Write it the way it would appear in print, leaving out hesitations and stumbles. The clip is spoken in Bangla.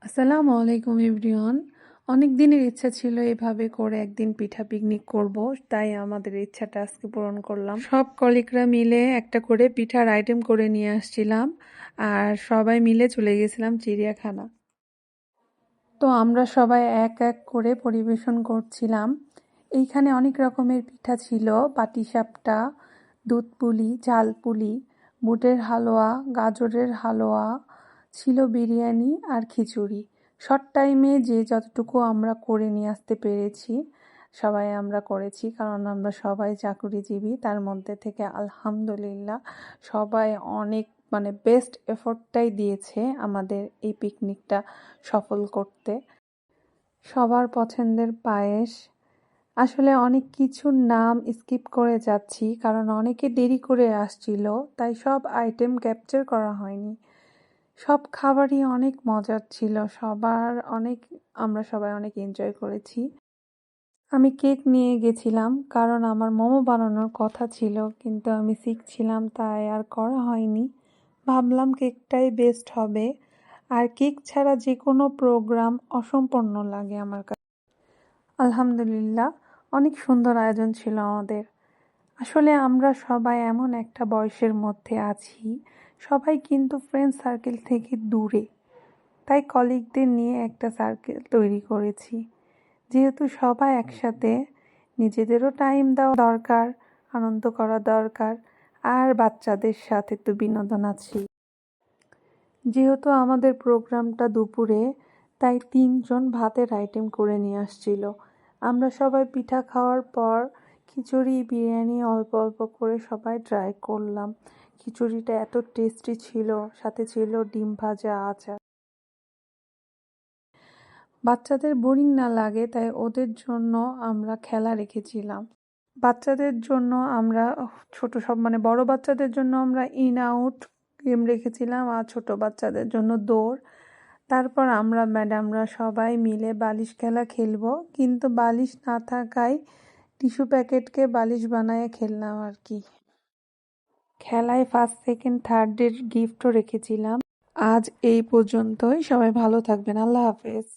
আসসালামু আলাইকুম এভরিওয়ান। অনেক দিনের ইচ্ছা ছিল এভাবে করে একদিন পিঠা পিকনিক করব, তাই আমাদের ইচ্ছাটা আজকে পূরণ করলাম। সব কলিগরা মিলে একটা করে পিঠার আইটেম করে নিয়ে আসছিলাম আর সবাই মিলে চলে গেছিলাম চিড়িয়াখানা। তো আমরা সবাই এক এক করে পরিবেশন করছিলাম। এইখানে অনেক রকমের পিঠা ছিল, পাটিসাপটা, দুধ পুলি, ঝাল পুলি, বুটের হালুয়া, গাজরের হালুয়া, ছিল বিরিয়ানি আর খিচুড়ি। শর্ট টাইমে যে যতটুকু আমরা করে নিয়ে আসতে পেরেছি সবাই আমরা করেছি, কারণ আমরা সবাই চাকুরিজীবী। তার মধ্যে থেকে আলহামদুলিল্লাহ সবাই অনেক বেস্ট এফোর্টটাই দিয়েছে আমাদের এই পিকনিকটা সফল করতে। সবার পছন্দের পায়েস। আসলে অনেক কিছুর নাম স্কিপ করে যাচ্ছি কারণ অনেকে দেরি করে আসছিল, তাই সব আইটেম ক্যাপচার করা হয়নি। সব খাবারই অনেক মজার ছিল, আমরা সবাই অনেক এনজয় করেছি। আমি কেক নিয়ে গেছিলাম কারণ আমার মোমো বানানোর কথা ছিল, কিন্তু আমি শিখছিলাম তাই আর করা হয়নি। ভাবলাম কেকটাই বেস্ট হবে, আর কেক ছাড়া যে কোনো প্রোগ্রাম অসম্পূর্ণ লাগে আমার কাছে। আলহামদুলিল্লাহ অনেক সুন্দর আয়োজন ছিল আমাদের। আসলে আমরা সবাই এমন একটা বয়সের মধ্যে আছি, সবাই কিন্তু ফ্রেন্ড সার্কেল থেকে দূরে, তাই কলিগদের নিয়ে একটা সার্কেল তৈরি করেছি। যেহেতু সবাই একসাথে, নিজেদেরও টাইম দেওয়া দরকার, আনন্দ করা দরকার, আর বাচ্চাদের সাথে তো বিনোদন আছেই। যেহেতু আমাদের প্রোগ্রামটা দুপুরে, তাই 3 জন ভাতের আইটেম করে নিয়ে আসছিল। আমরা সবাই পিঠা খাওয়ার পর খিচুড়ি বিরিয়ানি অল্প অল্প করে সবাই ট্রাই করলাম। খিচুড়িটা এত টেস্টি ছিল, সাথে ছিল ডিম ভাজা, আচার। বাচ্চাদের বোরিং না লাগে তাই ওদের জন্য আমরা খেলা রেখেছিলাম। বাচ্চাদের জন্য আমরা বড় বাচ্চাদের জন্য আমরা ইন আউট গেম রেখেছিলাম, আর ছোট বাচ্চাদের জন্য দৌড়। তারপর আমরা ম্যাডামরা সবাই মিলে বালিশ খেলা খেলবো, কিন্তু বালিশ না থাকায় টিস্যু প্যাকেটকে বালিশ বানায় খেললাম আর কি। খেলায় ফার্স্ট সেকেন্ড থার্ডের গিফটও রেখেছিলাম। আজ এই পর্যন্তই, সবাই ভালো থাকবেন, আল্লাহ হাফেজ।